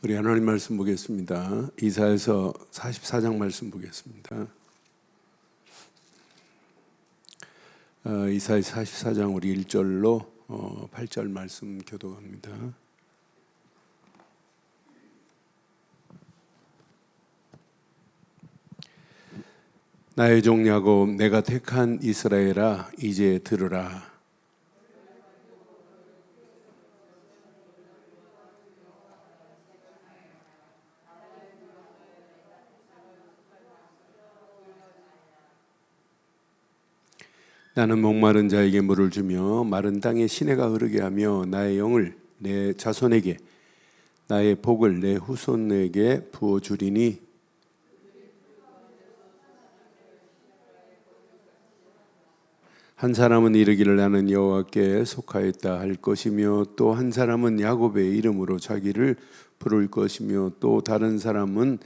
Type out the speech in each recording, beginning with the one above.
우리 하나님 말씀 보겠습니다. 이사야서 44장 말씀 보겠습니다. 이사야 44장 우리 1절로 8절 말씀 교독합니다. 나의 종 야곱, 내가 택한 이스라엘아, 이제 들으라. 나는 목마른 자에게 물을 주며 마른 땅에 시내가 흐르게 하며 나의 영을 내 자손에게, 나의 복을 내 후손에게 부어주리니 한 사람은 이르기를 나는 여호와께 속하였다 할 것이며, 또 한 사람은 야곱의 이름으로 자기를 부를 것이며, 또 다른 사람은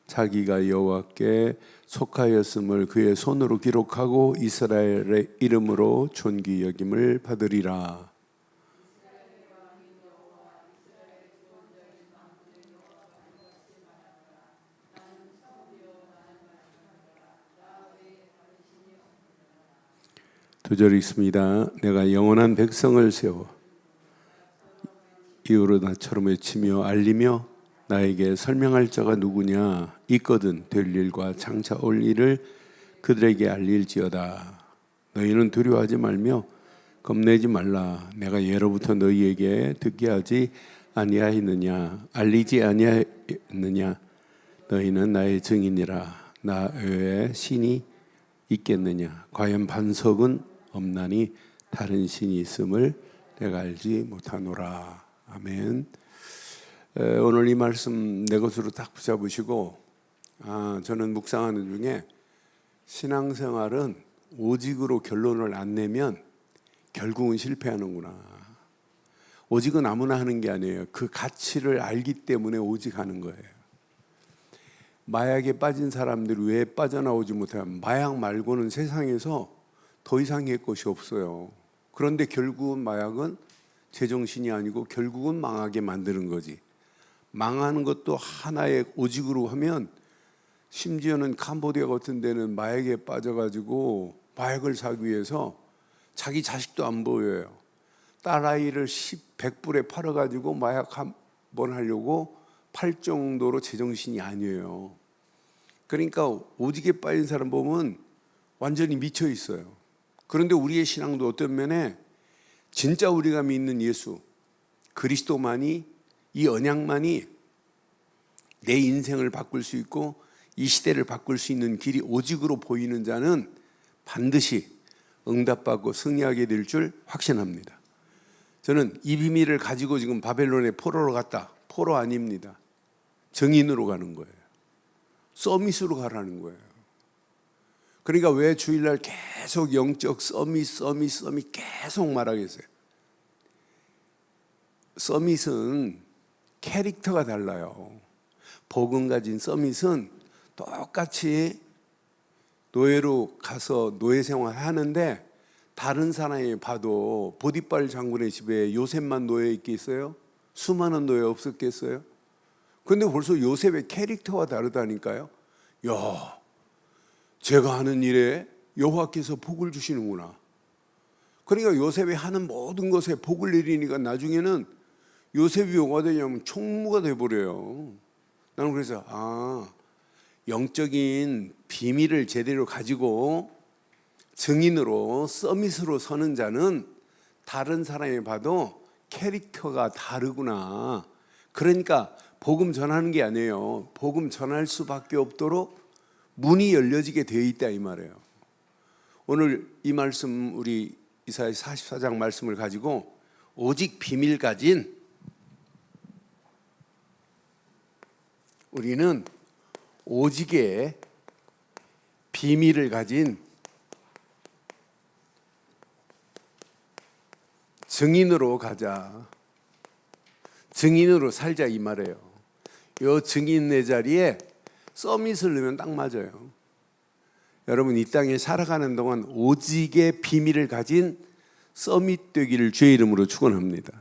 자기가 여호와께 속하였음을 그의 손으로 기록하고 이스라엘의 이름으로 존귀 여김을 받으리라. 두 절 읽습니다. 내가 영원한 백성을 세워 이후로 나처럼 외치며 알리며 나에게 설명할 자가 누구냐? 있거든 될 일과 장차 올 일을 그들에게 알릴지어다. 너희는 두려워하지 말며 겁내지 말라. 내가 예로부터 너희에게 듣게 하지 아니하였느냐? 알리지 아니하였느냐? 너희는 나의 증인이라. 나 외에 신이 있겠느냐? 과연 반석은 없나니 다른 신이 있음을 내가 알지 못하노라. 아멘. 오늘 이 말씀 내 것으로 딱 붙잡으시고, 저는 묵상하는 중에 신앙생활은 오직으로 결론을 안 내면 결국은 실패하는구나. 오직은 아무나 하는 게 아니에요. 그 가치를 알기 때문에 오직하는 거예요. 마약에 빠진 사람들이 왜 빠져나오지 못하면 마약 말고는 세상에서 더 이상의 것이 없어요. 그런데 결국은 마약은 제정신이 아니고 결국은 망하게 만드는 거지. 망하는 것도 하나의 오직으로 하면, 심지어는 캄보디아 같은 데는 마약에 빠져가지고 마약을 사기 위해서 자기 자식도 안 보여요. 딸아이를 100불에 팔아가지고 마약 한 번 하려고 팔 정도로 제정신이 아니에요. 그러니까 오직에 빠진 사람 보면 완전히 미쳐 있어요. 그런데 우리의 신앙도 어떤 면에 진짜 우리가 믿는 예수 그리스도만이, 이 언약만이 내 인생을 바꿀 수 있고 이 시대를 바꿀 수 있는 길이 오직으로 보이는 자는 반드시 응답받고 승리하게 될 줄 확신합니다. 저는 이 비밀을 가지고 지금 바벨론에 포로로 갔다. 포로 아닙니다. 정인으로 가는 거예요. 서밋으로 가라는 거예요. 그러니까 왜 주일날 계속 영적 서밋 계속 말하겠어요. 서밋은 캐릭터가 달라요. 복음 가진 서밋은 똑같이 노예로 가서 노예 생활 하는데, 다른 사람이 봐도 보디발 장군의 집에 요셉만 노예 있겠어요? 수많은 노예 없었겠어요? 근데 벌써 요셉의 캐릭터가 다르다니까요. 야, 제가 하는 일에 여호와께서 복을 주시는구나. 그러니까 요셉이 하는 모든 것에 복을 내리니까 나중에는 요셉이 뭐가 되냐면 총무가 돼버려요. 나는 그래서 영적인 비밀을 제대로 가지고 증인으로 서밋으로 서는 자는 다른 사람이 봐도 캐릭터가 다르구나. 그러니까 복음 전하는 게 아니에요. 복음 전할 수밖에 없도록 문이 열려지게 되어 있다 이 말이에요. 오늘 이 말씀, 우리 이사야 44장 말씀을 가지고 오직 비밀 가진 우리는 오직의 비밀을 가진 증인으로 가자. 증인으로 살자 이 말이에요. 이 증인의 자리에 서밋을 넣으면 딱 맞아요. 여러분, 이 땅에 살아가는 동안 오직의 비밀을 가진 서밋 되기를 주의 이름으로 축원합니다.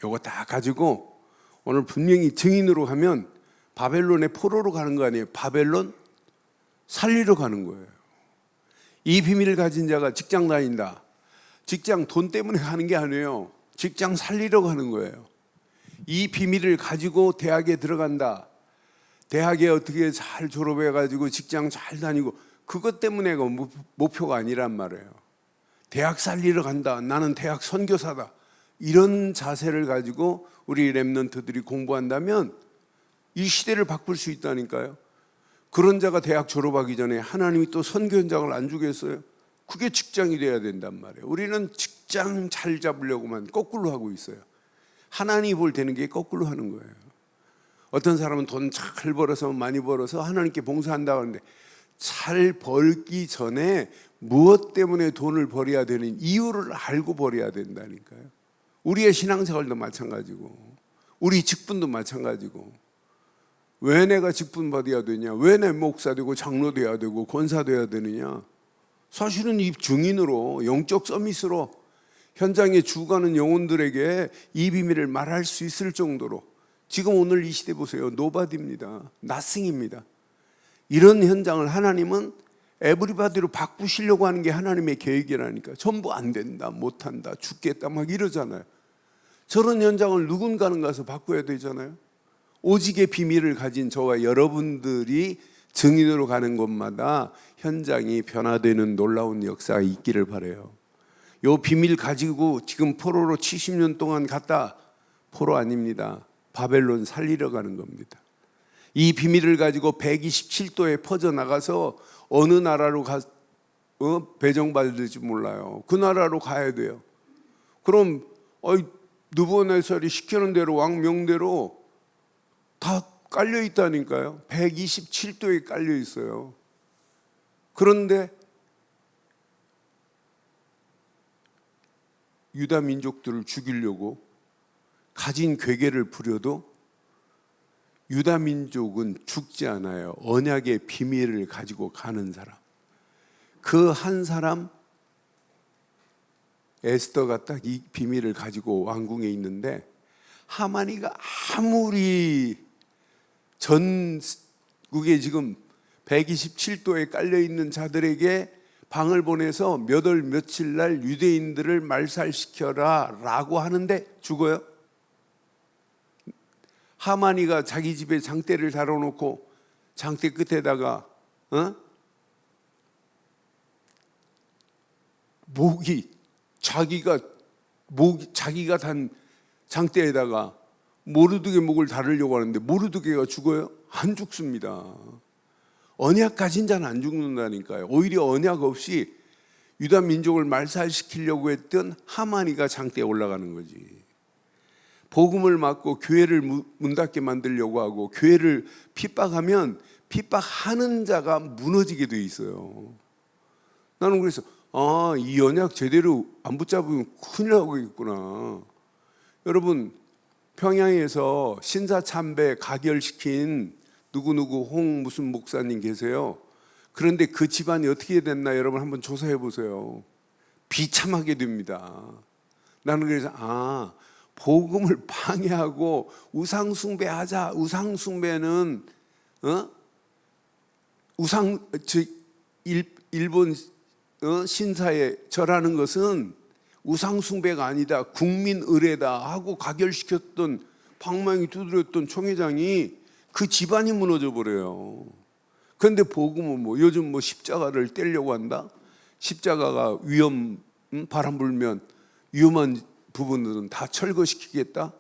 요거 다 가지고 오늘 분명히 증인으로 가면 바벨론의 포로로 가는 거 아니에요. 바벨론 살리러 가는 거예요. 이 비밀을 가진 자가 직장 다닌다. 직장 돈 때문에 가는 게 아니에요. 직장 살리러 가는 거예요. 이 비밀을 가지고 대학에 들어간다. 대학에 어떻게 잘 졸업해가지고 직장 잘 다니고, 그것 때문에 목표가 아니란 말이에요. 대학 살리러 간다. 나는 대학 선교사다. 이런 자세를 가지고 우리 렘넌트들이 공부한다면 이 시대를 바꿀 수 있다니까요. 그런 자가 대학 졸업하기 전에 하나님이 또 선교 현장을 안 주겠어요? 그게 직장이 돼야 된단 말이에요. 우리는 직장 잘 잡으려고만 거꾸로 하고 있어요. 하나님이 볼 때는 게 거꾸로 하는 거예요. 어떤 사람은 돈 잘 벌어서 많이 벌어서 하나님께 봉사한다고 하는데, 잘 벌기 전에 무엇 때문에 돈을 벌어야 되는 이유를 알고 벌어야 된다니까요. 우리의 신앙생활도 마찬가지고 우리 직분도 마찬가지고, 왜 내가 직분 받아야 되냐, 왜 내 목사 되고 장로 돼야 되고 권사 돼야 되느냐. 사실은 이 증인으로, 영적 서밋으로 현장에 죽어가는 영혼들에게 이 비밀을 말할 수 있을 정도로, 지금 오늘 이 시대 보세요. 노바디입니다. 나싱입니다. 이런 현장을 하나님은 에브리바디로 바꾸시려고 하는 게 하나님의 계획이라니까. 전부 안 된다, 못한다, 죽겠다 막 이러잖아요. 저런 현장을 누군가는 가서 바꿔야 되잖아요. 오직의 비밀을 가진 저와 여러분들이 증인으로 가는 곳마다 현장이 변화되는 놀라운 역사가 있기를 바라요. 이 비밀 가지고 지금 포로로 70년 동안 갔다. 포로 아닙니다. 바벨론 살리러 가는 겁니다. 이 비밀을 가지고 127도에 퍼져나가서 어느 나라로 배정받을지 몰라요. 그 나라로 가야 돼요. 그럼 느부갓네살이 시키는 대로, 왕 명대로 다 깔려 있다니까요. 127도에 깔려 있어요. 그런데 유다 민족들을 죽이려고 가진 괴계를 부려도 유다 민족은 죽지 않아요. 언약의 비밀을 가지고 가는 사람. 그 한 사람, 에스더가 딱 이 비밀을 가지고 왕궁에 있는데, 하만이가 아무리 전국에 지금 127도에 깔려있는 자들에게 방을 보내서 몇 월 며칠 날 유대인들을 말살시켜라 라고 하는데 죽어요? 하만이가 자기 집에 장대를 달아놓고 장대 끝에다가 자기가 단 장대에다가 모르드게 목을 다르려고 하는데 모르드게가 죽어요? 안 죽습니다. 언약 가진 자는 안 죽는다니까요. 오히려 언약 없이 유다 민족을 말살시키려고 했던 하만이가 장대에 올라가는 거지. 복음을 막고 교회를 문 닫게 만들려고 하고 교회를 핍박하면 핍박하는 자가 무너지게 돼 있어요. 나는 그래서 이 언약 제대로 안 붙잡으면 큰일 나겠구나. 여러분, 평양에서 신사참배 가결시킨 누구누구 홍 무슨 목사님 계세요. 그런데 그 집안이 어떻게 됐나 여러분 한번 조사해 보세요. 비참하게 됩니다. 나는 그래서 복음을 방해하고 우상숭배하자. 우상숭배는 일본 신사에 절하는 것은 우상숭배가 아니다, 국민의례다 하고 가결시켰던, 방망이 두드렸던 총회장이 그 집안이 무너져 버려요. 그런데 복음은 요즘 십자가를 떼려고 한다. 십자가가 바람 불면 위험한 부분들은 다 철거시키겠다.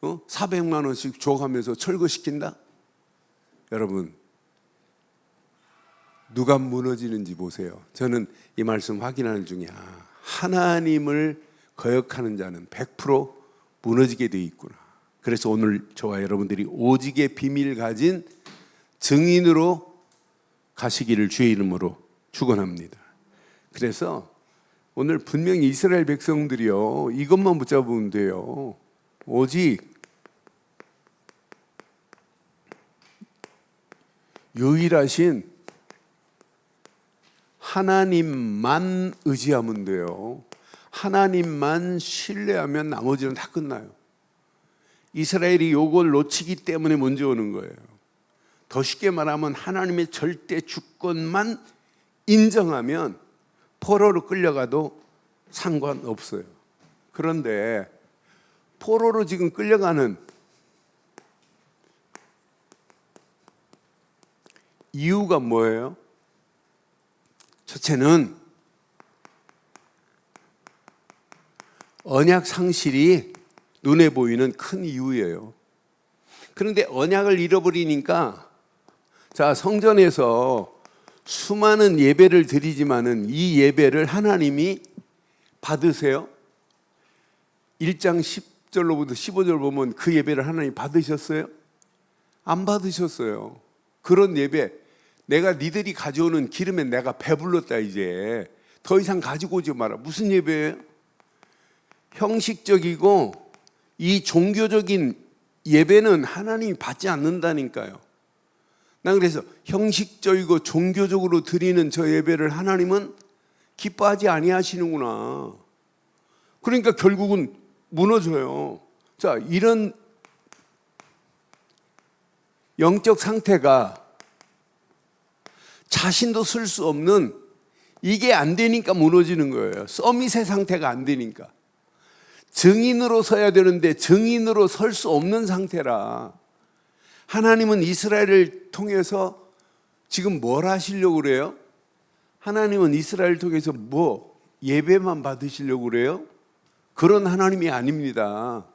400만 원씩 줘가면서 철거시킨다. 여러분, 누가 무너지는지 보세요. 저는 이 말씀 확인하는 중에 하나님을 거역하는 자는 100% 무너지게 돼 있구나. 그래서 오늘 저와 여러분들이 오직의 비밀 가진 증인으로 가시기를 주의 이름으로 축원합니다. 그래서 오늘 분명히 이스라엘 백성들이요, 이것만 붙잡으면 돼요. 오직 유일하신 하나님만 의지하면 돼요. 하나님만 신뢰하면 나머지는 다 끝나요. 이스라엘이 요걸 놓치기 때문에 먼저 오는 거예요. 더 쉽게 말하면 하나님의 절대 주권만 인정하면 포로로 끌려가도 상관없어요. 그런데 포로로 지금 끌려가는 이유가 뭐예요? 첫째는 언약 상실이 눈에 보이는 큰 이유예요. 그런데 언약을 잃어버리니까 자, 성전에서 수많은 예배를 드리지만은 이 예배를 하나님이 받으세요? 1장 10절로부터 15절 보면 그 예배를 하나님 받으셨어요? 안 받으셨어요. 그런 예배, 내가 니들이 가져오는 기름에 내가 배불렀다, 이제 더 이상 가지고 오지 마라. 무슨 예배예요? 형식적이고 이 종교적인 예배는 하나님이 받지 않는다니까요. 난 그래서 형식적이고 종교적으로 드리는 저 예배를 하나님은 기뻐하지 아니하시는구나. 그러니까 결국은 무너져요. 자, 이런 영적 상태가 자신도 쓸 수 없는, 이게 안 되니까 무너지는 거예요. 서밋의 상태가 안 되니까. 증인으로 서야 되는데 증인으로 설 수 없는 상태라. 하나님은 이스라엘을 통해서 지금 뭘 하시려고 그래요? 하나님은 이스라엘을 통해서 뭐 예배만 받으시려고 그래요? 그런 하나님이 아닙니다.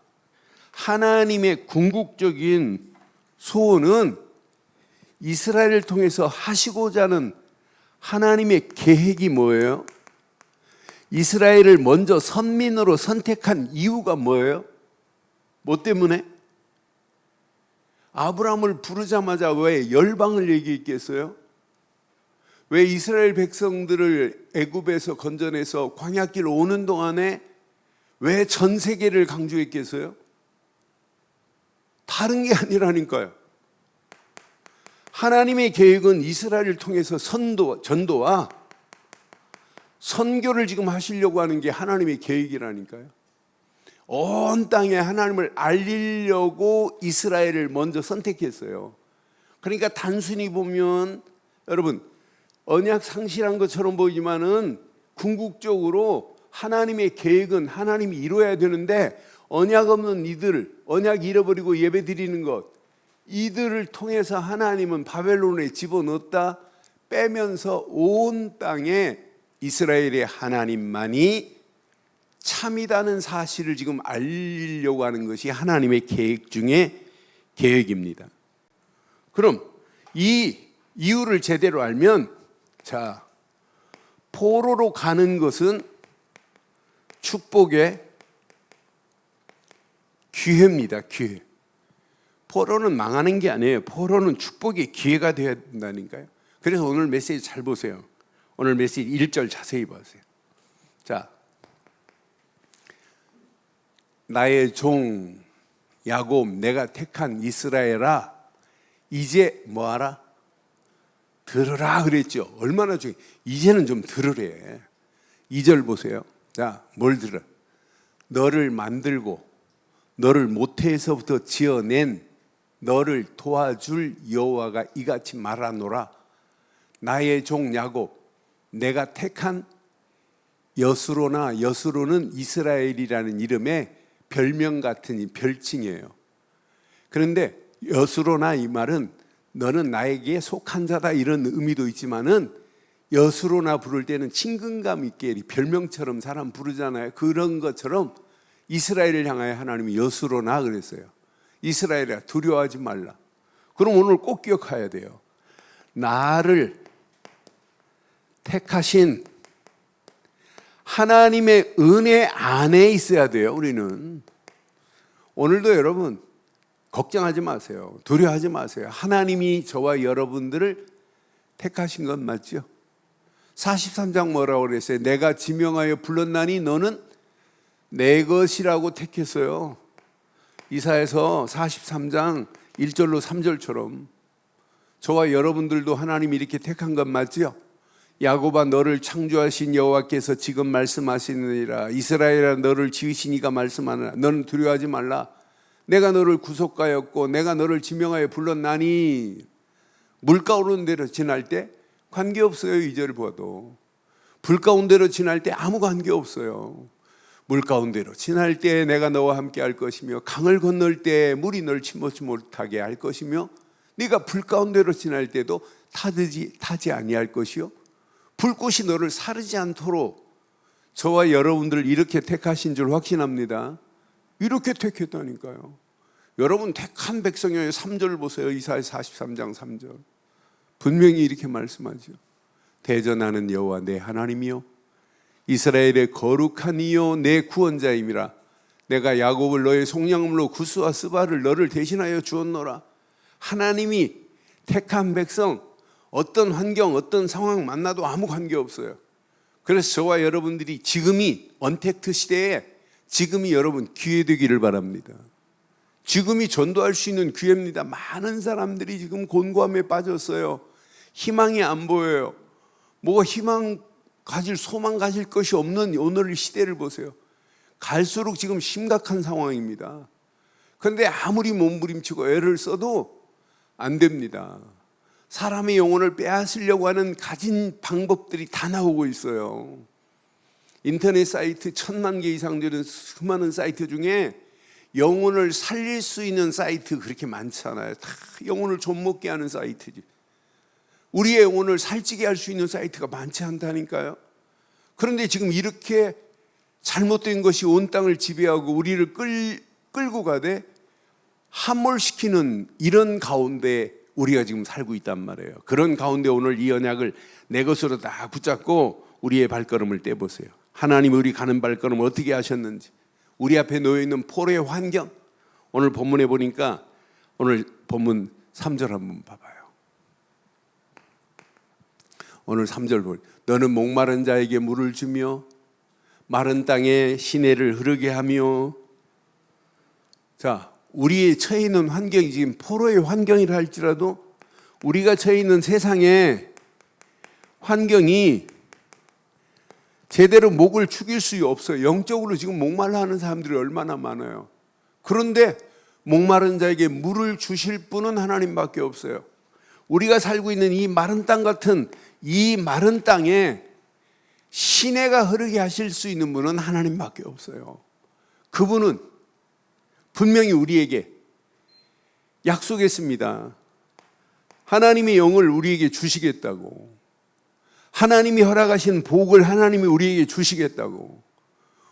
하나님의 궁극적인 소원은 이스라엘을 통해서 하시고자 하는 하나님의 계획이 뭐예요? 이스라엘을 먼저 선민으로 선택한 이유가 뭐예요? 뭐 때문에? 아브라함을 부르자마자 왜 열방을 얘기했겠어요? 왜 이스라엘 백성들을 애굽에서 건져내서 광야길 오는 동안에 왜 전 세계를 강조했겠어요? 다른 게 아니라니까요. 하나님의 계획은 이스라엘을 통해서 전도와 선교를 지금 하시려고 하는 게 하나님의 계획이라니까요. 온 땅에 하나님을 알리려고 이스라엘을 먼저 선택했어요. 그러니까 단순히 보면 여러분 언약 상실한 것처럼 보이지만은 궁극적으로 하나님의 계획은 하나님이 이루어야 되는데 언약 없는 이들, 언약 잃어버리고 예배 드리는 것, 이들을 통해서 하나님은 바벨론에 집어넣었다 빼면서 온 땅에 이스라엘의 하나님만이 참이다는 사실을 지금 알리려고 하는 것이 하나님의 계획 중에 계획입니다. 그럼 이 이유를 제대로 알면, 자, 포로로 가는 것은 축복의 기회입니다. 기회. 포로는 망하는 게 아니에요. 포로는 축복의 기회가 되어야 된다니까요. 그래서 오늘 메시지 잘 보세요. 오늘 메시지 1절 자세히 보세요. 자, 나의 종 야곱, 내가 택한 이스라엘아, 이제 뭐하라? 들으라 그랬죠. 얼마나 중요해. 이제는 좀 들으래. 2절 보세요. 자, 뭘 들어? 너를 만들고 너를 모태에서부터 지어낸 너를 도와줄 여호와가 이같이 말하노라. 나의 종 야곱, 내가 택한 여수로나, 여수로는 이스라엘이라는 이름의 별명 같은 별칭이에요. 그런데 여수로나 이 말은 너는 나에게 속한 자다 이런 의미도 있지만은 여수로나 부를 때는 친근감 있게 별명처럼 사람 부르잖아요. 그런 것처럼 이스라엘을 향하여 하나님이 여수로나 그랬어요. 이스라엘아 두려워하지 말라. 그럼 오늘 꼭 기억해야 돼요. 나를 택하신 하나님의 은혜 안에 있어야 돼요. 우리는 오늘도 여러분 걱정하지 마세요. 두려워하지 마세요. 하나님이 저와 여러분들을 택하신 건 맞죠? 43장 뭐라고 그랬어요? 내가 지명하여 불렀나니 너는 내 것이라고 택했어요. 이사야서 43장 1절로 3절처럼 저와 여러분들도 하나님이 이렇게 택한 건 맞죠? 야곱아 너를 창조하신 여호와께서 지금 말씀하시느니라. 이스라엘아 너를 지으신 이가 말씀하느라. 너는 두려워하지 말라. 내가 너를 구속하였고 내가 너를 지명하여 불렀나니. 물 가운데로 지날 때 관계없어요. 2절 봐도 불 가운데로 지날 때 아무 관계없어요. 물 가운데로 지날 때 내가 너와 함께 할 것이며 강을 건널 때 물이 널 침몰치 못하게 할 것이며 네가 불 가운데로 지날 때도 타지 아니할 것이요 불꽃이 너를 사르지 않도록 저와 여러분들을 이렇게 택하신 줄 확신합니다. 이렇게 택했다니까요. 여러분 택한 백성이에요. 3절 보세요. 이사야 43장 3절 분명히 이렇게 말씀하죠. 대전하는 여호와 내 하나님이요 이스라엘의 거룩한 이요 내 구원자임이라. 내가 야곱을 너의 속량물로 구스와 스바를 너를 대신하여 주었노라. 하나님이 택한 백성 어떤 환경 어떤 상황 만나도 아무 관계없어요. 그래서 저와 여러분들이 지금이 언택트 시대에 지금이 여러분 기회 되기를 바랍니다. 지금이 전도할 수 있는 기회입니다. 많은 사람들이 지금 곤고함에 빠졌어요. 희망이 안 보여요. 뭐가 희망 가질 소망 가질 것이 없는 오늘 시대를 보세요. 갈수록 지금 심각한 상황입니다. 그런데 아무리 몸부림치고 애를 써도 안 됩니다. 사람의 영혼을 빼앗으려고 하는 가진 방법들이 다 나오고 있어요. 인터넷 사이트 1000만 개 이상 되는 수많은 사이트 중에 영혼을 살릴 수 있는 사이트 그렇게 많잖아요. 다 영혼을 좀먹게 하는 사이트지. 우리의 영혼을 살찌게 할 수 있는 사이트가 많지 않다니까요. 그런데 지금 이렇게 잘못된 것이 온 땅을 지배하고 우리를 끌고 가되 함몰시키는 이런 가운데 우리가 지금 살고 있단 말이에요. 그런 가운데 오늘 이 언약을 내 것으로 다 붙잡고 우리의 발걸음을 떼보세요. 하나님이 우리 가는 발걸음을 어떻게 하셨는지, 우리 앞에 놓여있는 포로의 환경, 오늘 본문에 보니까 오늘 본문 3절 한번 봐봐요. 오늘 3절 볼 너는 목마른 자에게 물을 주며 마른 땅에 시내를 흐르게 하며. 자, 우리의 처해 있는 환경이 지금 포로의 환경이라 할지라도 우리가 처해 있는 세상의 환경이 제대로 목을 축일 수 없어요. 영적으로 지금 목말라 하는 사람들이 얼마나 많아요. 그런데 목마른 자에게 물을 주실 분은 하나님밖에 없어요. 우리가 살고 있는 이 마른 땅 같은 이 마른 땅에 시내가 흐르게 하실 수 있는 분은 하나님밖에 없어요. 그분은 분명히 우리에게 약속했습니다. 하나님의 영을 우리에게 주시겠다고. 하나님이 허락하신 복을 하나님이 우리에게 주시겠다고.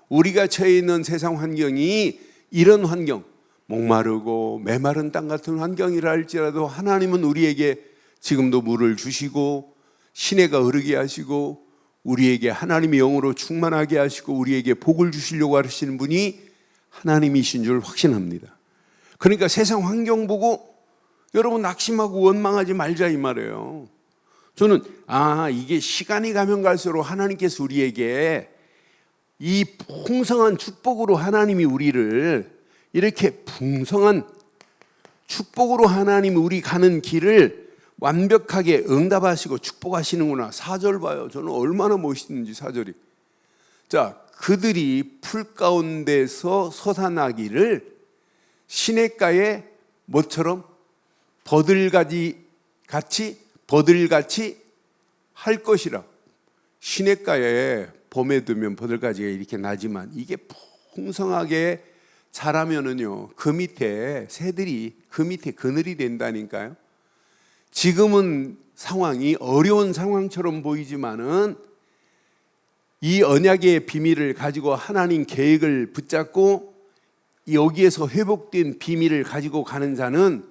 우리가 처해 있는 세상 환경이 이런 환경, 목마르고 메마른 땅 같은 환경이라 할지라도 하나님은 우리에게 지금도 물을 주시고 시내가 흐르게 하시고 우리에게 하나님의 영으로 충만하게 하시고 우리에게 복을 주시려고 하시는 분이 하나님이신 줄 확신합니다. 그러니까 세상 환경 보고 여러분 낙심하고 원망하지 말자 이 말이에요. 저는 이게 시간이 가면 갈수록 하나님께서 우리에게 이 풍성한 축복으로 하나님이 우리를 이렇게 풍성한 축복으로 하나님이 우리 가는 길을 완벽하게 응답하시고 축복하시는구나. 4절 봐요. 저는 얼마나 멋있는지 4절이. 자, 그들이 풀 가운데서 솟아나기를 시냇가에 뭐처럼 버들같이 할 것이라. 시냇가에 봄에 두면 버들가지가 이렇게 나지만 이게 풍성하게 자라면은요 그 밑에 새들이 그 밑에 그늘이 된다니까요. 지금은 상황이 어려운 상황처럼 보이지만은 이 언약의 비밀을 가지고 하나님 계획을 붙잡고 여기에서 회복된 비밀을 가지고 가는 자는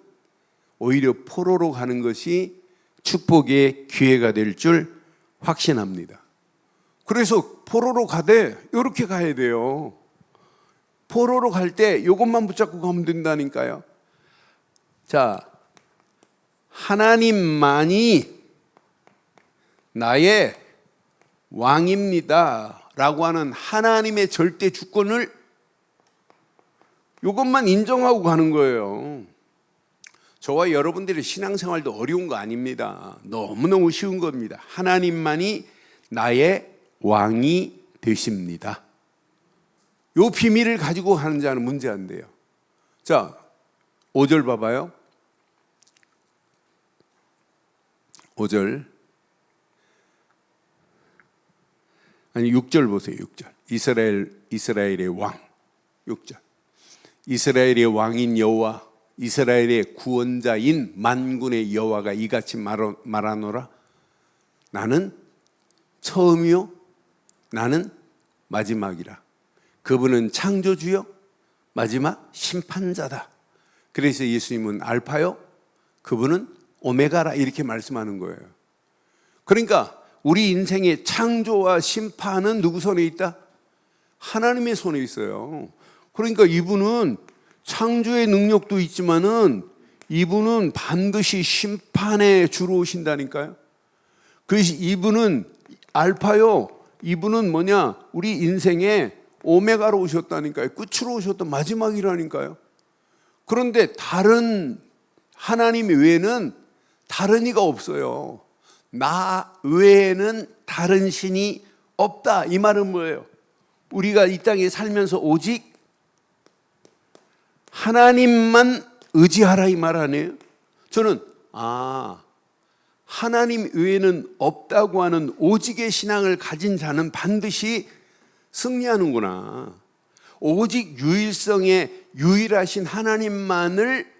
오히려 포로로 가는 것이 축복의 기회가 될 줄 확신합니다. 그래서 포로로 가되 이렇게 가야 돼요. 포로로 갈 때 이것만 붙잡고 가면 된다니까요. 자, 하나님만이 나의 왕입니다 라고 하는 하나님의 절대 주권을 이것만 인정하고 가는 거예요. 저와 여러분들의 신앙생활도 어려운 거 아닙니다. 너무너무 쉬운 겁니다. 하나님만이 나의 왕이 되십니다. 이 비밀을 가지고 가는 자는 문제 안 돼요. 자, 5절 봐봐요. 5절. 아니 6절 보세요. 6절. 이스라엘의 왕. 6절. 이스라엘의 왕인 여호와, 이스라엘의 구원자인 만군의 여호와가 이같이 말하노라. 나는 처음이요 나는 마지막이라. 그분은 창조주요 마지막 심판자다. 그래서 예수님은 알파요, 그분은 오메가라 이렇게 말씀하는 거예요. 그러니까 우리 인생의 창조와 심판은 누구 손에 있다? 하나님의 손에 있어요. 그러니까 이분은 창조의 능력도 있지만은 이분은 반드시 심판에 주로 오신다니까요. 그래서 이분은 알파요, 이분은 뭐냐? 우리 인생의 오메가로 오셨다니까요. 끝으로 오셨던 마지막이라니까요. 그런데 다른 하나님 외에는 다른 이가 없어요. 나 외에는 다른 신이 없다. 이 말은 뭐예요? 우리가 이 땅에 살면서 오직 하나님만 의지하라 이 말 아니에요? 저는 하나님 외에는 없다고 하는 오직의 신앙을 가진 자는 반드시 승리하는구나. 오직 유일성의 유일하신 하나님만을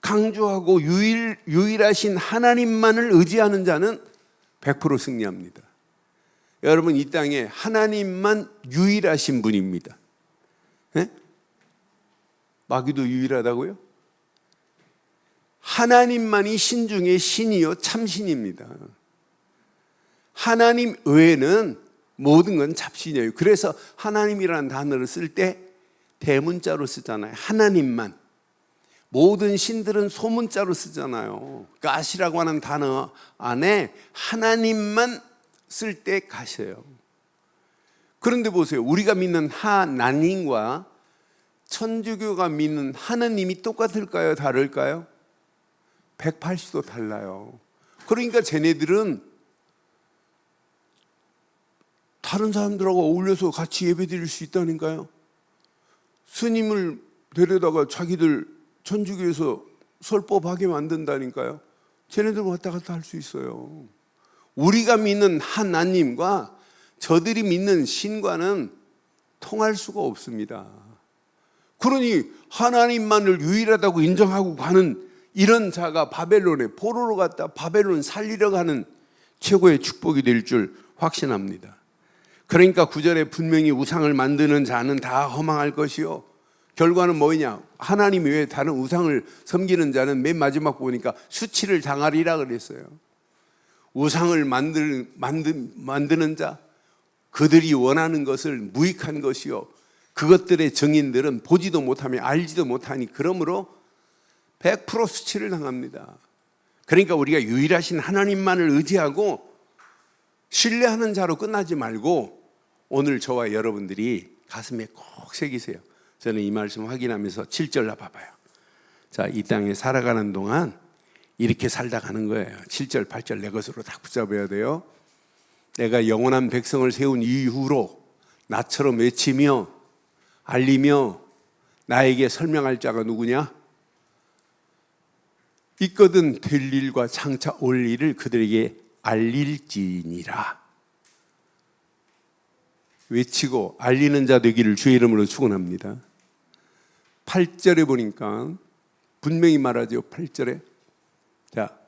강조하고 유일하신 하나님만을 의지하는 자는 100% 승리합니다. 여러분, 이 땅에 하나님만 유일하신 분입니다. 네? 마귀도 유일하다고요? 하나님만이 신 중에 신이요 참신입니다. 하나님 외에는 모든 건 잡신이에요. 그래서 하나님이라는 단어를 쓸 때 대문자로 쓰잖아요. 하나님만. 모든 신들은 소문자로 쓰잖아요. 가시라고 하는 단어 안에 하나님만 쓸 때 가셔요. 그런데 보세요. 우리가 믿는 하나님과 천주교가 믿는 하느님이 똑같을까요? 다를까요? 180도 달라요. 그러니까 쟤네들은 다른 사람들하고 어울려서 같이 예배 드릴 수 있다니까요. 스님을 데려다가 자기들 천주교에서 설법하게 만든다니까요. 쟤네들 왔다 갔다 할 수 있어요. 우리가 믿는 하나님과 저들이 믿는 신과는 통할 수가 없습니다. 그러니 하나님만을 유일하다고 인정하고 가는 이런 자가 바벨론에 포로로 갔다 바벨론 살리려 가는 최고의 축복이 될 줄 확신합니다. 그러니까 9절에 분명히 우상을 만드는 자는 다 허망할 것이요. 결과는 뭐냐? 하나님 외에 다른 우상을 섬기는 자는 맨 마지막 보니까 수치를 당하리라 그랬어요. 우상을 만드는 자, 그들이 원하는 것을 무익한 것이요. 그것들의 증인들은 보지도 못하며 알지도 못하니 그러므로 100% 수치를 당합니다. 그러니까 우리가 유일하신 하나님만을 의지하고 신뢰하는 자로 끝나지 말고 오늘 저와 여러분들이 가슴에 꼭 새기세요. 저는 이 말씀 확인하면서 7절 봐봐요. 자, 이 땅에 살아가는 동안 이렇게 살다 가는 거예요. 7절, 8절 내 것으로 다 붙잡아야 돼요. 내가 영원한 백성을 세운 이후로 나처럼 외치며 알리며 나에게 설명할 자가 누구냐? 있거든 될 일과 장차 올 일을 그들에게 알릴지니라. 외치고 알리는 자 되기를 주의 이름으로 축원합니다. 8절에 보니까 분명히 말하죠. 8절에 자,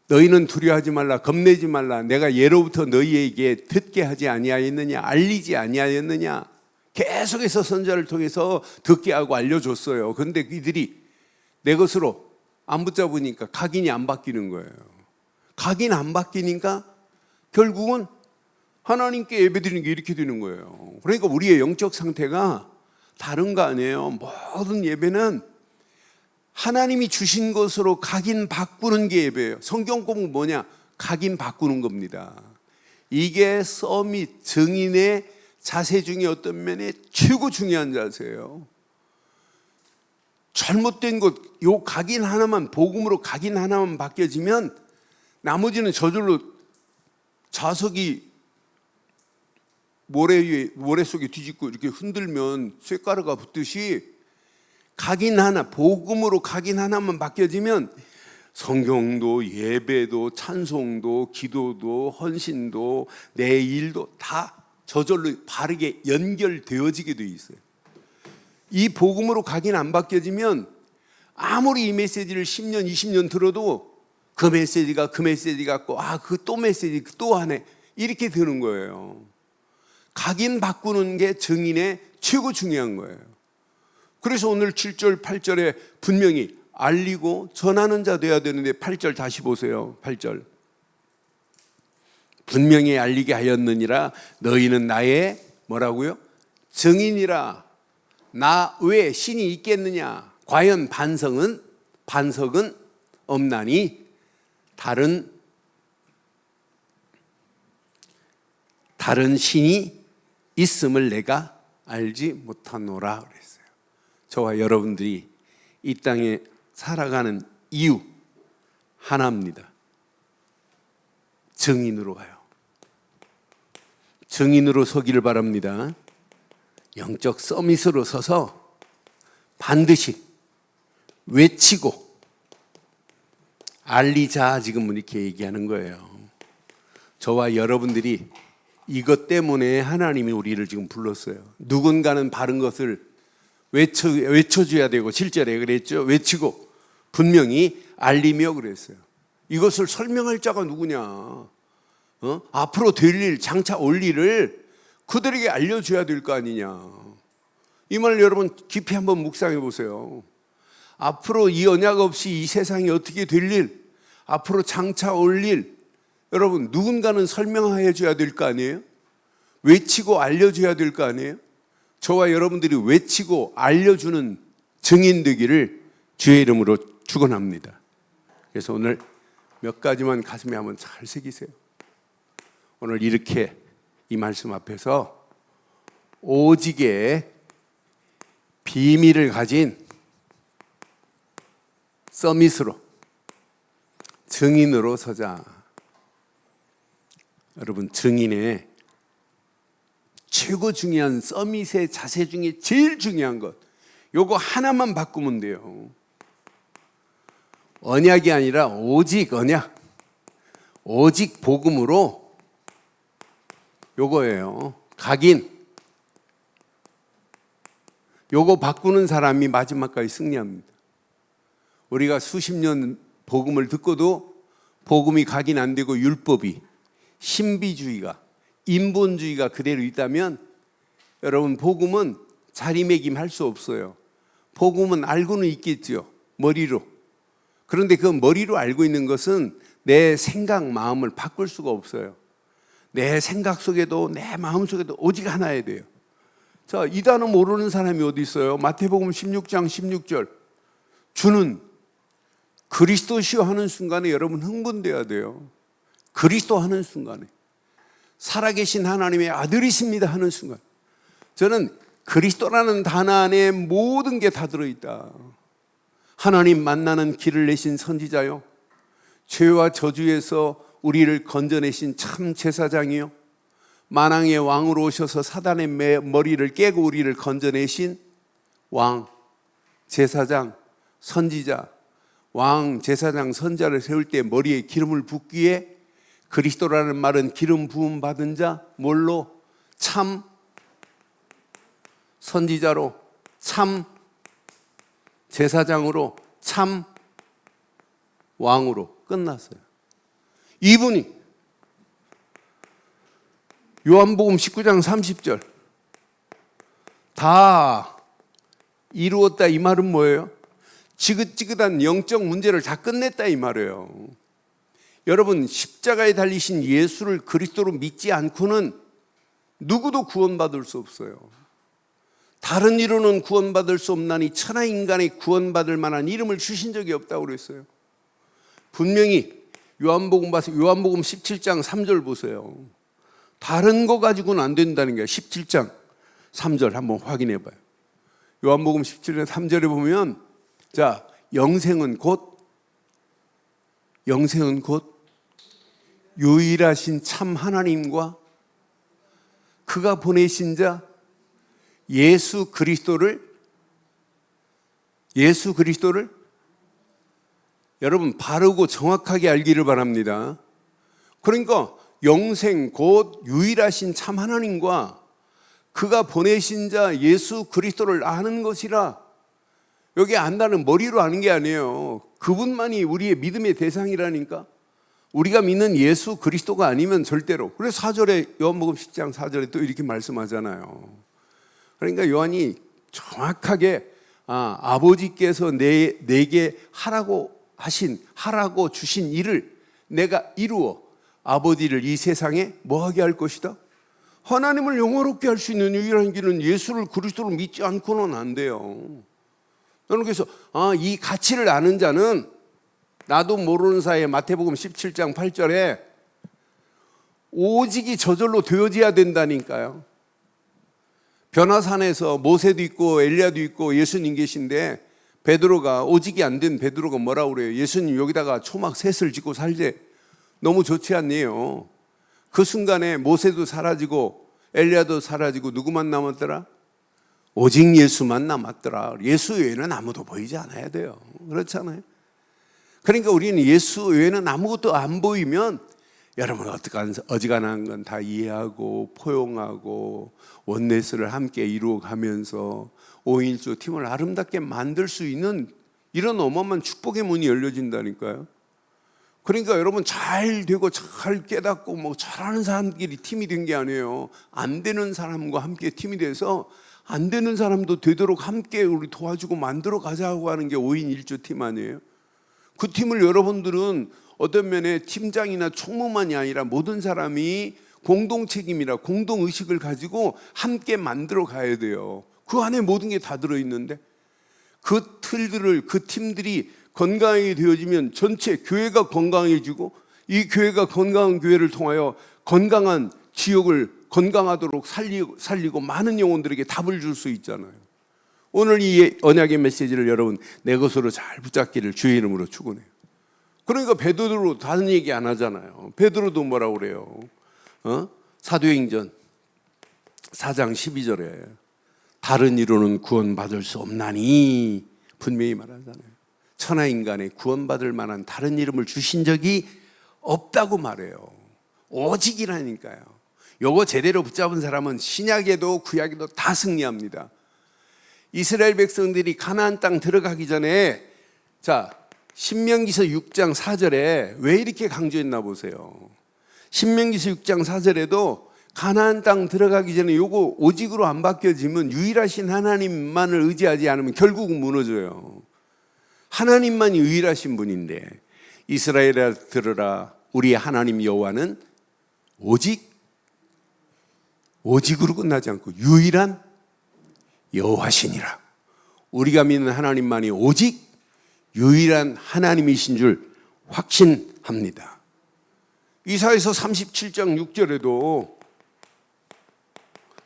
너희는 두려워하지 말라, 겁내지 말라. 내가 예로부터 너희에게 듣게 하지 아니하였느냐, 알리지 아니하였느냐. 계속해서 선자를 통해서 듣게 하고 알려줬어요. 그런데 이들이 내 것으로 안 붙잡으니까 각인이 안 바뀌는 거예요. 각인 안 바뀌니까 결국은 하나님께 예배드리는 게 이렇게 되는 거예요. 그러니까 우리의 영적 상태가 다른 거 아니에요. 모든 예배는 하나님이 주신 것으로 각인 바꾸는 게 예배예요. 성경 공부 뭐냐? 각인 바꾸는 겁니다. 이게 서밋 증인의 자세 중에 어떤 면에 최고 중요한 자세예요. 잘못된 것, 요 각인 하나만, 복음으로 각인 하나만 바뀌어지면 나머지는 저절로 자석이 모래 속에 뒤집고 이렇게 흔들면 쇳가루가 붙듯이 각인 하나, 복음으로 각인 하나만 바뀌어지면 성경도 예배도 찬송도 기도도 헌신도 내 일도 다 저절로 바르게 연결되어지게 돼 있어요. 이 복음으로 각인 안 바뀌어지면 아무리 이 메시지를 10년 20년 들어도 그 메시지 같고 그 또 메시지 또 하네 이렇게 되는 거예요. 각인 바꾸는 게 증인의 최고 중요한 거예요. 그래서 오늘 7절 8절에 분명히 알리고 전하는 자 돼야 되는데 8절 다시 보세요. 8절 분명히 알리게 하였느니라. 너희는 나의 뭐라고요? 증인이라. 나 외에 신이 있겠느냐? 과연 반석은 없나니 다른 신이 있음을 내가 알지 못하노라 그랬어요. 저와 여러분들이 이 땅에 살아가는 이유 하나입니다. 증인으로 가요. 증인으로 서기를 바랍니다. 영적 서밋으로 서서 반드시 외치고 알리자 지금 이렇게 얘기하는 거예요. 저와 여러분들이 이것 때문에 하나님이 우리를 지금 불렀어요. 누군가는 바른 것을 외쳐줘야 되고 7절에 그랬죠. 외치고 분명히 알리며 그랬어요. 이것을 설명할 자가 누구냐? 앞으로 될 일, 장차 올 일을 그들에게 알려줘야 될 거 아니냐. 이 말을 여러분 깊이 한번 묵상해 보세요. 앞으로 이 언약 없이 이 세상이 어떻게 될 일, 앞으로 장차 올 일, 여러분 누군가는 설명해 줘야 될 거 아니에요? 외치고 알려줘야 될 거 아니에요? 저와 여러분들이 외치고 알려주는 증인 되기를 주의 이름으로 축원합니다. 그래서 오늘 몇 가지만 가슴에 한번 잘 새기세요. 오늘 이렇게 이 말씀 앞에서 오직의 비밀을 가진 서밋으로 증인으로 서자. 여러분 증인의 최고 중요한 서밋의 자세 중에 제일 중요한 것 요거 하나만 바꾸면 돼요. 언약이 아니라 오직 언약, 오직 복음으로 요거예요. 각인 요거 바꾸는 사람이 마지막까지 승리합니다. 우리가 수십 년 복음을 듣고도 복음이 각인 안 되고 율법이 신비주의가 인본주의가 그대로 있다면 여러분 복음은 자리매김할 수 없어요. 복음은 알고는 있겠죠. 머리로. 그런데 그 머리로 알고 있는 것은 내 생각 마음을 바꿀 수가 없어요. 내 생각 속에도 내 마음 속에도 오직 하나야 돼요. 자, 이 단어 모르는 사람이 어디 있어요? 마태복음 16장 16절 주는 그리스도시요 하는 순간에 여러분 흥분돼야 돼요. 그리스도 하는 순간에 살아계신 하나님의 아들이십니다 하는 순간 저는 그리스도라는 단어 안에 모든 게 다 들어있다. 하나님 만나는 길을 내신 선지자요, 죄와 저주에서 우리를 건져내신 참 제사장이요, 만왕의 왕으로 오셔서 사단의 머리를 깨고 우리를 건져내신 왕, 제사장, 선지자. 왕, 제사장, 선자를 세울 때 머리에 기름을 붓기에 그리스도라는 말은 기름 부음 받은 자, 뭘로? 참 선지자로, 참 제사장으로, 참 왕으로 끝났어요. 이분이 요한복음 19장 30절 다 이루었다 이 말은 뭐예요? 지긋지긋한 영적 문제를 다 끝냈다 이 말이에요. 여러분 십자가에 달리신 예수를 그리스도로 믿지 않고는 누구도 구원받을 수 없어요. 다른 이로는 구원받을 수 없나니 천하 인간이 구원받을 만한 이름을 주신 적이 없다고 그랬어요. 분명히 요한복음 17장 3절 보세요. 다른 거 가지고는 안 된다는 거예요. 17장 3절 한번 확인해 봐요. 요한복음 17장 3절에 보면 자, 영생은 곧 유일하신 참 하나님과 그가 보내신 자 예수 그리스도를 예수 그리스도를 여러분 바르고 정확하게 알기를 바랍니다. 그러니까 영생 곧 유일하신 참 하나님과 그가 보내신 자 예수 그리스도를 아는 것이라. 여기 안다는 머리로 아는 게 아니에요. 그분만이 우리의 믿음의 대상이라니까. 우리가 믿는 예수 그리스도가 아니면 절대로. 그래서 4절에 요한복음 10장 4절에 또 이렇게 말씀하잖아요. 그러니까 요한이 정확하게 아버지께서 내게 하라고 주신 일을 내가 이루어 아버지를 이 세상에 뭐하게 할 것이다? 하나님을 영화롭게 할 수 있는 유일한 길은 예수를 그리스도를 믿지 않고는 안 돼요. 저는 그래서 이 가치를 아는 자는 나도 모르는 사이에 마태복음 17장 8절에 오직이 저절로 되어져야 된다니까요. 변화산에서 모세도 있고 엘리야도 있고 예수님 계신데 베드로가 오직이 안 된 베드로가 뭐라고 그래요? 예수님 여기다가 초막 셋을 짓고 살제. 너무 좋지 않네요. 그 순간에 모세도 사라지고 엘리야도 사라지고 누구만 남았더라? 오직 예수만 남았더라. 예수 외에는 아무도 보이지 않아야 돼요. 그렇잖아요. 그러니까 우리는 예수 외에는 아무것도 안 보이면 여러분 어지간한 건 다 이해하고 포용하고 원네스를 함께 이루어가면서 5인조 팀을 아름답게 만들 수 있는 이런 어마어마한 축복의 문이 열려진다니까요. 그러니까 여러분 잘 되고 잘 깨닫고 뭐 잘하는 사람끼리 팀이 된 게 아니에요. 안 되는 사람과 함께 팀이 돼서 안 되는 사람도 되도록 함께 우리 도와주고 만들어 가자고 하는 게 5인 1조 팀 아니에요. 그 팀을 여러분들은 어떤 면에 팀장이나 총무만이 아니라 모든 사람이 공동 책임이라 공동 의식을 가지고 함께 만들어 가야 돼요. 그 안에 모든 게 다 들어있는데 그 틀들을 그 팀들이 건강하게 되어지면 전체 교회가 건강해지고 이 교회가 건강한 교회를 통하여 건강한 지역을 건강하도록 살리고 많은 영혼들에게 답을 줄 수 있잖아요. 오늘 이 언약의 메시지를 여러분 내 것으로 잘 붙잡기를 주의 이름으로 축원해요. 그러니까 베드로 다른 얘기 안 하잖아요. 베드로도 뭐라고 그래요? 사도행전 4장 12절에 다른 이로는 구원받을 수 없나니 분명히 말하잖아요. 천하인간에 구원받을 만한 다른 이름을 주신 적이 없다고 말해요. 오직이라니까요. 요거 제대로 붙잡은 사람은 신약에도 구약에도 다 승리합니다. 이스라엘 백성들이 가나안 땅 들어가기 전에 신명기서 6장 4절에 왜 이렇게 강조했나 보세요. 신명기서 6장 4절에도 가나안 땅 들어가기 전에 요거 오직으로 안 바뀌어지면 유일하신 하나님만을 의지하지 않으면 결국은 무너져요. 하나님만이 유일하신 분인데 이스라엘아 들으라 우리 하나님 여호와는 오직으로 끝나지 않고 유일한 여호와시니라. 우리가 믿는 하나님만이 오직 유일한 하나님이신 줄 확신합니다. 이사야서 37장 6절에도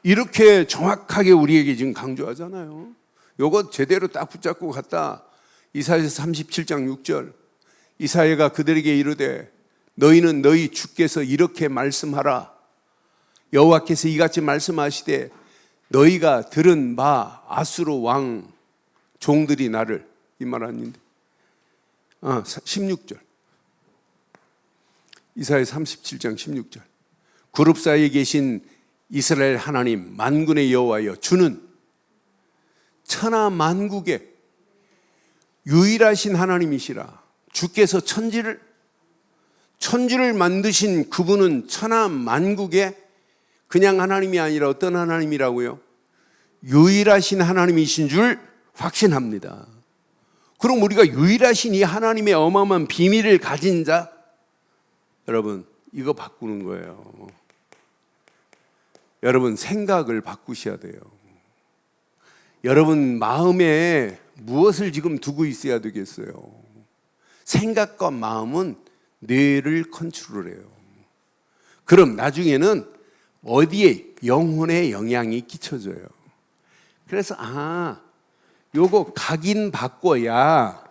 이렇게 정확하게 우리에게 지금 강조하잖아요. 요거 제대로 딱 붙잡고 갔다. 이사야서 37장 6절 이사야가 그들에게 이르되 너희는 너희 주께서 이렇게 말씀하라. 여호와께서 이같이 말씀하시되 너희가 들은 바 아수르 왕 종들이 나를 이 말 아닌데 16절 이사야 37장 16절 그룹 사이에 계신 이스라엘 하나님 만군의 여호와여 주는 천하 만국의 유일하신 하나님이시라. 주께서 천지를 만드신 그분은 천하 만국의 그냥 하나님이 아니라 어떤 하나님이라고요? 유일하신 하나님이신 줄 확신합니다. 그럼 우리가 유일하신 이 하나님의 어마어마한 비밀을 가진 자 여러분 이거 바꾸는 거예요. 여러분 생각을 바꾸셔야 돼요. 여러분 마음에 무엇을 지금 두고 있어야 되겠어요? 생각과 마음은 뇌를 컨트롤해요. 그럼 나중에는 어디에 영혼에 영향이 끼쳐져요. 그래서 요거 각인 바꿔야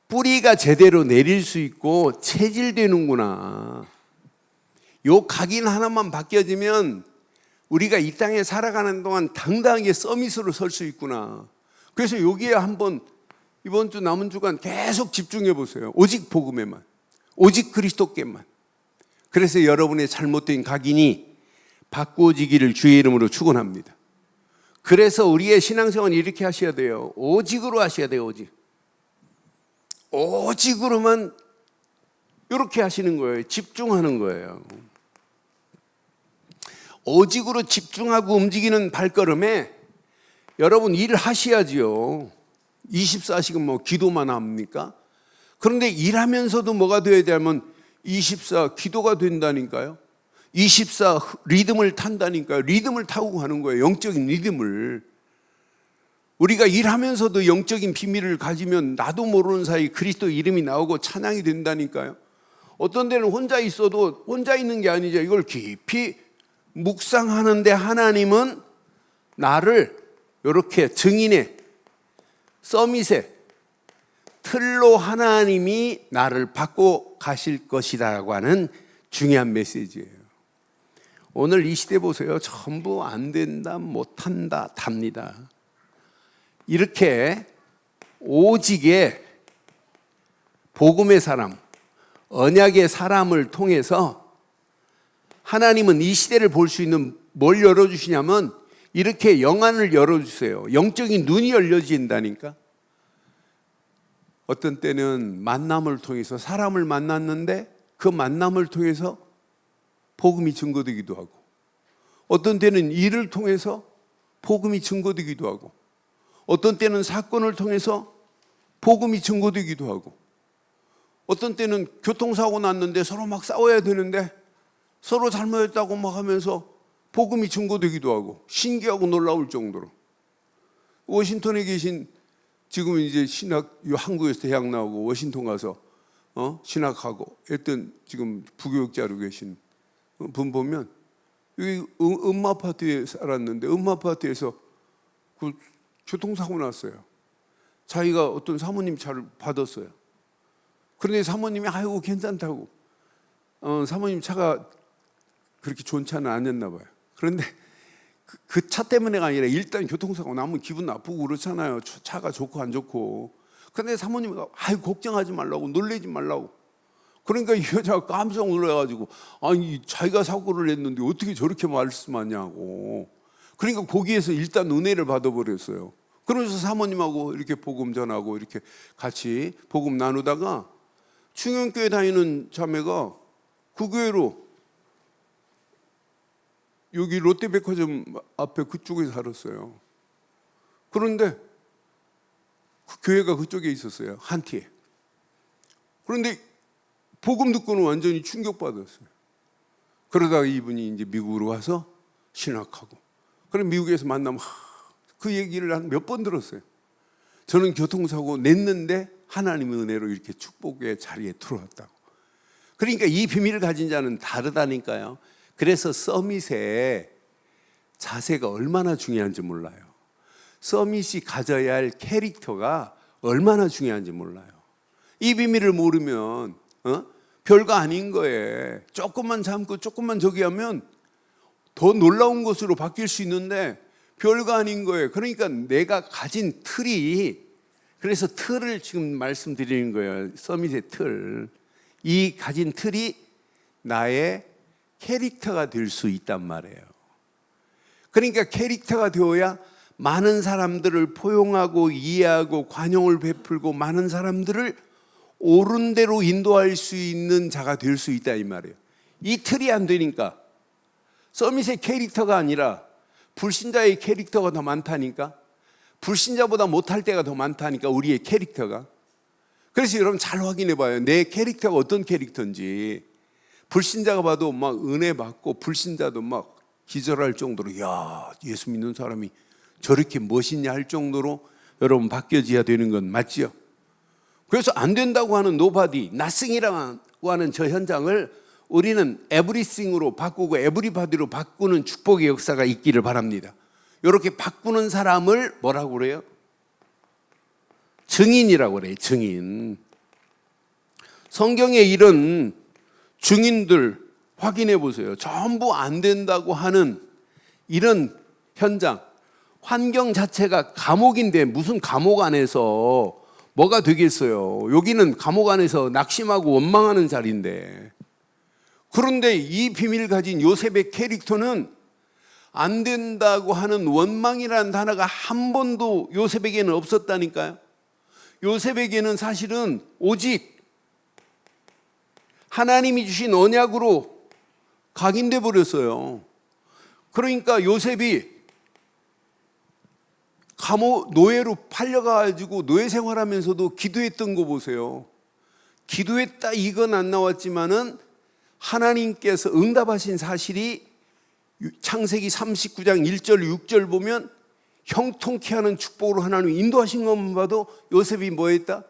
뿌리가 제대로 내릴 수 있고 체질되는구나. 요 각인 하나만 바뀌어지면 우리가 이 땅에 살아가는 동안 당당하게 서밋으로 설 수 있구나. 그래서 여기에 한번 이번 주 남은 주간 계속 집중해 보세요. 오직 복음에만, 오직 그리스도께만. 그래서 여러분의 잘못된 각인이 바꾸어지기를 주의 이름으로 축원합니다. 그래서 우리의 신앙생활은 이렇게 하셔야 돼요. 오직으로 하셔야 돼요. 오직으로만 이렇게 하시는 거예요. 집중하는 거예요. 오직으로 집중하고 움직이는 발걸음에 여러분 일을 하셔야지요. 24시간 뭐 기도만 합니까? 그런데 일하면서도 뭐가 되어야 되냐면 24 기도가 된다니까요. 24 리듬을 탄다니까요. 리듬을 타고 가는 거예요. 영적인 리듬을. 우리가 일하면서도 영적인 비밀을 가지면 나도 모르는 사이 그리스도 이름이 나오고 찬양이 된다니까요. 어떤 데는 혼자 있어도 혼자 있는 게 아니죠. 이걸 깊이 묵상하는데 하나님은 나를 이렇게 증인의 서밋에 틀로 하나님이 나를 받고 가실 것이라고 하는 중요한 메시지예요. 오늘 이 시대 보세요. 전부 안 된다, 못한다, 답니다. 이렇게 오직의 복음의 사람, 언약의 사람을 통해서 하나님은 이 시대를 볼 수 있는 뭘 열어주시냐면 이렇게 영안을 열어주세요. 영적인 눈이 열려진다니까. 어떤 때는 만남을 통해서 사람을 만났는데 그 만남을 통해서 복음이 증거되기도 하고, 어떤 때는 일을 통해서 복음이 증거되기도 하고, 어떤 때는 사건을 통해서 복음이 증거되기도 하고, 어떤 때는 교통사고 났는데 서로 막 싸워야 되는데 서로 잘못했다고 막 하면서 복음이 증거되기도 하고, 신기하고 놀라울 정도로. 워싱턴에 계신 지금 이제 한국에서 대학 나오고 워싱턴 가서 신학하고 했던 지금 부교육자로 계신 분 보면 여기 음마아파트에 살았는데 음마아파트에서 그 교통사고 났어요. 자기가 어떤 사모님 차를 받았어요. 그런데 사모님이 아이고 괜찮다고, 사모님 차가 그렇게 좋은 차는 아니었나 봐요. 그런데 그 차 때문에가 아니라 일단 교통사고 나면 기분 나쁘고 그렇잖아요. 차가 좋고 안 좋고. 그런데 사모님이 아이고 걱정하지 말라고, 놀라지 말라고. 그러니까 이 여자가 깜짝 놀라가지고 아니 자기가 사고를 했는데 어떻게 저렇게 말씀하냐고. 그러니까 거기에서 일단 은혜를 받아버렸어요. 그러면서 사모님하고 이렇게 복음 전하고 이렇게 같이 복음 나누다가 충영교회 다니는 자매가 그 교회로 여기 롯데백화점 앞에 그쪽에 살았어요. 그런데 그 교회가 그쪽에 있었어요. 한티에. 그런데 복음 듣고는 완전히 충격받았어요. 그러다가 이분이 이제 미국으로 와서 신학하고, 그럼 미국에서 만나면 그 얘기를 한 몇 번 들었어요. 저는 교통사고 냈는데 하나님의 은혜로 이렇게 축복의 자리에 들어왔다고. 그러니까 이 비밀을 가진 자는 다르다니까요. 그래서 서밋의 자세가 얼마나 중요한지 몰라요. 서밋이 가져야 할 캐릭터가 얼마나 중요한지 몰라요. 이 비밀을 모르면 별거 아닌 거예요. 조금만 참고 조금만 저기 하면 더 놀라운 것으로 바뀔 수 있는데 별거 아닌 거예요. 그러니까 내가 가진 틀이, 그래서 틀을 지금 말씀드리는 거예요. 서밋의 틀. 이 가진 틀이 나의 캐릭터가 될 수 있단 말이에요. 그러니까 캐릭터가 되어야 많은 사람들을 포용하고 이해하고 관용을 베풀고 많은 사람들을 옳은 대로 인도할 수 있는 자가 될 수 있다 이 말이에요. 이 틀이 안 되니까 서밋의 캐릭터가 아니라 불신자의 캐릭터가 더 많다니까. 불신자보다 못할 때가 더 많다니까, 우리의 캐릭터가. 그래서 여러분 잘 확인해 봐요. 내 캐릭터가 어떤 캐릭터인지. 불신자가 봐도 막 은혜 받고 불신자도 막 기절할 정도로 야, 예수 믿는 사람이 저렇게 멋있냐 할 정도로 여러분 바뀌어져야 되는 건 맞죠? 그래서 안 된다고 하는 노바디, 나싱이라고 하는 저 현장을 우리는 에브리싱으로 바꾸고 에브리바디로 바꾸는 축복의 역사가 있기를 바랍니다. 이렇게 바꾸는 사람을 뭐라고 그래요? 증인이라고 그래요. 증인. 성경에 이런 증인들 확인해 보세요. 전부 안 된다고 하는 이런 현장, 환경 자체가 감옥인데 무슨 감옥 안에서 뭐가 되겠어요? 여기는 감옥 안에서 낙심하고 원망하는 자리인데. 그런데 이 비밀을 가진 요셉의 캐릭터는 안 된다고 하는 원망이라는 단어가 한 번도 요셉에게는 없었다니까요. 요셉에게는 사실은 오직 하나님이 주신 언약으로 각인돼 버렸어요. 그러니까 요셉이 감옥 노예로 팔려가지고 노예 생활하면서도 기도했던 거 보세요. 기도했다 이건 안 나왔지만은 하나님께서 응답하신 사실이 창세기 39장 1절 6절 보면 형통케 하는 축복으로 하나님이 인도하신 것만 봐도 요셉이 뭐 했다?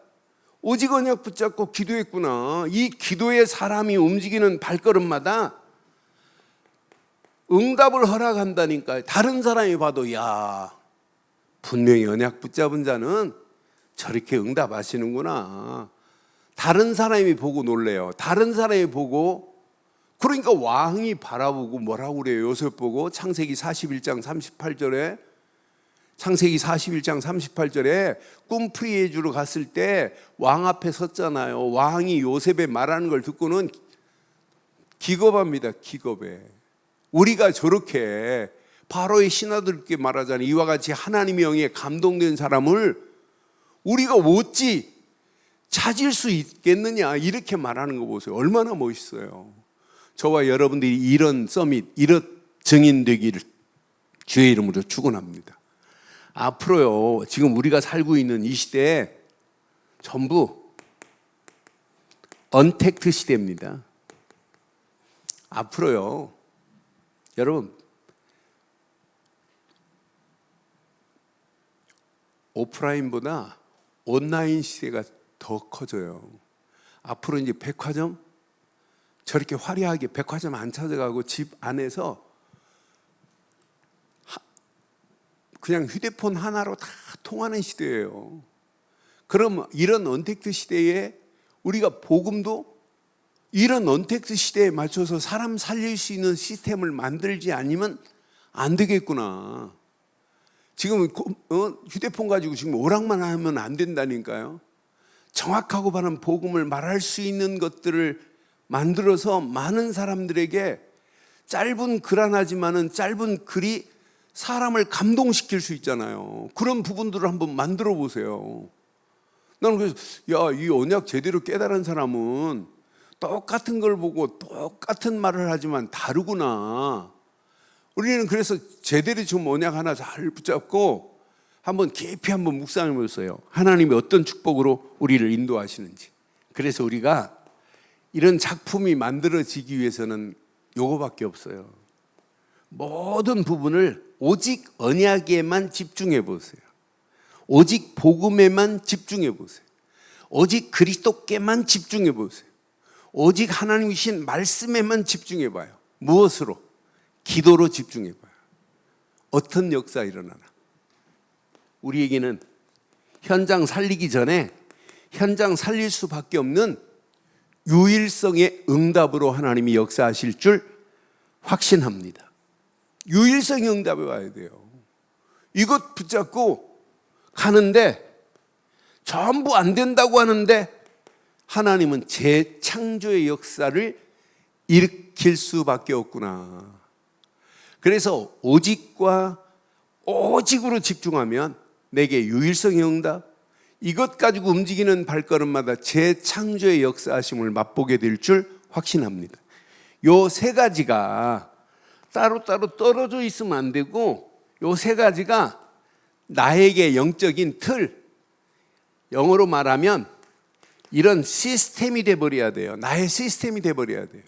오직 언약 붙잡고 기도했구나. 이 기도의 사람이 움직이는 발걸음마다 응답을 허락한다니까요. 다른 사람이 봐도 야, 분명히 언약 붙잡은 자는 저렇게 응답하시는구나. 다른 사람이 보고 놀래요. 다른 사람이 보고. 그러니까 왕이 바라보고 뭐라고 그래요? 요셉 보고 창세기 41장 38절에 꿈풀이해 주러 갔을 때 왕 앞에 섰잖아요. 왕이 요셉의 말하는 걸 듣고는 기겁합니다. 기겁해. 우리가 저렇게 바로의 신하들께 말하자니 이와 같이 하나님의 영에 감동된 사람을 우리가 어찌 찾을 수 있겠느냐 이렇게 말하는 거 보세요. 얼마나 멋있어요. 저와 여러분들이 이런 서밋, 이런 증인되기를 주의 이름으로 축원합니다. 앞으로요, 지금 우리가 살고 있는 이 시대에 전부 언택트 시대입니다. 앞으로요, 여러분, 오프라인보다 온라인 시대가 더 커져요. 앞으로 이제 백화점, 저렇게 화려하게 백화점 안 찾아가고 집 안에서 그냥 휴대폰 하나로 다 통하는 시대예요. 그럼 이런 언택트 시대에 우리가 복음도 이런 언택트 시대에 맞춰서 사람 살릴 수 있는 시스템을 만들지 않으면 안 되겠구나. 지금 휴대폰 가지고 지금 오락만 하면 안 된다니까요. 정확하고 바른 복음을 말할 수 있는 것들을 만들어서 많은 사람들에게 짧은 글 하나지만은 짧은 글이 사람을 감동시킬 수 있잖아요. 그런 부분들을 한번 만들어 보세요. 나는 그래서 이 언약 제대로 깨달은 사람은 똑같은 걸 보고 똑같은 말을 하지만 다르구나. 우리는 그래서 제대로 좀 언약 하나 잘 붙잡고 한번 깊이 한번 묵상해 보세요. 하나님이 어떤 축복으로 우리를 인도하시는지. 그래서 우리가 이런 작품이 만들어지기 위해서는 요거밖에 없어요. 모든 부분을 오직 언약에만 집중해 보세요. 오직 복음에만 집중해 보세요. 오직 그리스도께만 집중해 보세요. 오직 하나님이 주신 말씀에만 집중해 봐요. 무엇으로? 기도로 집중해 봐요. 어떤 역사 일어나나? 우리에게는 현장 살리기 전에 현장 살릴 수밖에 없는 유일성의 응답으로 하나님이 역사하실 줄 확신합니다. 유일성의 응답이 와야 돼요. 이것 붙잡고 가는데 전부 안 된다고 하는데 하나님은 재창조의 역사를 일으킬 수밖에 없구나. 그래서 오직과 오직으로 집중하면 내게 유일성의 응답, 이것 가지고 움직이는 발걸음마다 재창조의 역사하심을 맛보게 될 줄 확신합니다. 요 세 가지가 따로따로 떨어져 있으면 안 되고 요 세 가지가 나에게 영적인 틀, 영어로 말하면 이런 시스템이 돼버려야 돼요. 나의 시스템이 돼버려야 돼요.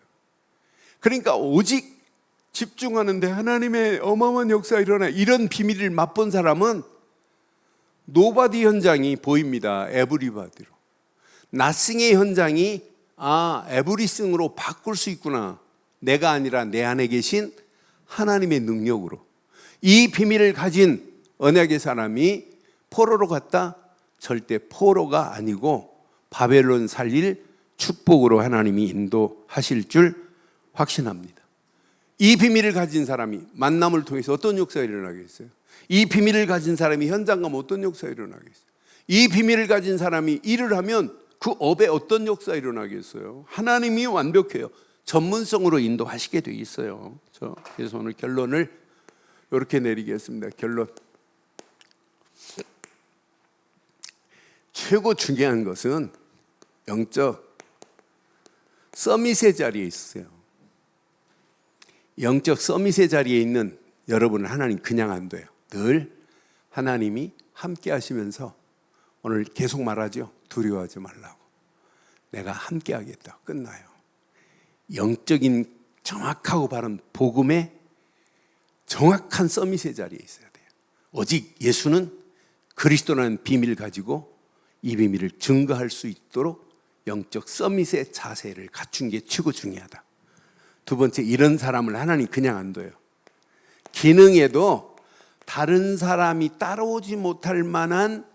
그러니까 오직 집중하는데 하나님의 어마어마한 역사가 일어나 이런 비밀을 맛본 사람은 노바디 현장이 보입니다. 에브리바디로. 나싱의 현장이 에브리싱으로 바꿀 수 있구나. 내가 아니라 내 안에 계신 하나님의 능력으로. 이 비밀을 가진 언약의 사람이 포로로 갔다? 절대 포로가 아니고 바벨론 살릴 축복으로 하나님이 인도하실 줄 확신합니다. 이 비밀을 가진 사람이 만남을 통해서 어떤 역사가 일어나겠어요? 이 비밀을 가진 사람이 현장 가면 어떤 역사가 일어나겠어요? 이 비밀을 가진 사람이 일을 하면 그 업에 어떤 역사가 일어나겠어요? 하나님이 완벽해요. 전문성으로 인도하시게 돼 있어요. 그래서 오늘 결론을 이렇게 내리겠습니다. 결론. 최고 중요한 것은 영적 서밋의 자리에 있으세요. 영적 서밋의 자리에 있는 여러분은 하나님 그냥 안 돼요. 늘 하나님이 함께 하시면서 오늘 계속 말하죠. 두려워하지 말라고. 내가 함께 하겠다. 끝나요. 영적인 정확하고 바른 복음의 정확한 서밋의 자리에 있어야 돼요. 오직 예수는 그리스도라는 비밀을 가지고 이 비밀을 증거할 수 있도록 영적 서밋의 자세를 갖춘 게 최고 중요하다. 두 번째, 이런 사람을 하나님 그냥 안 둬요. 기능에도 다른 사람이 따라오지 못할 만한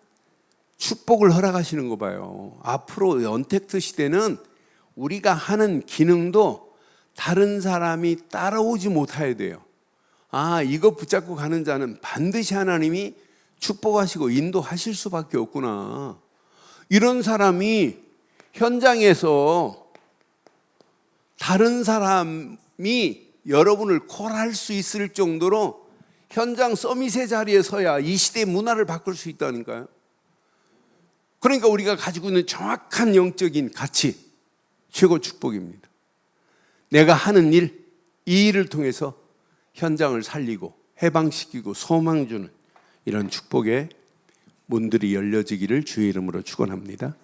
축복을 허락하시는 거 봐요. 앞으로 언택트 시대는 우리가 하는 기능도 다른 사람이 따라오지 못해야 돼요. 이거 붙잡고 가는 자는 반드시 하나님이 축복하시고 인도하실 수밖에 없구나. 이런 사람이 현장에서 다른 사람이 여러분을 콜할 수 있을 정도로 현장 서밋의 자리에 서야 이 시대의 문화를 바꿀 수 있다니까요. 그러니까 우리가 가지고 있는 정확한 영적인 가치, 최고 축복입니다. 내가 하는 일, 이 일을 통해서 현장을 살리고 해방시키고 소망 주는 이런 축복의 문들이 열려지기를 주의 이름으로 축원합니다.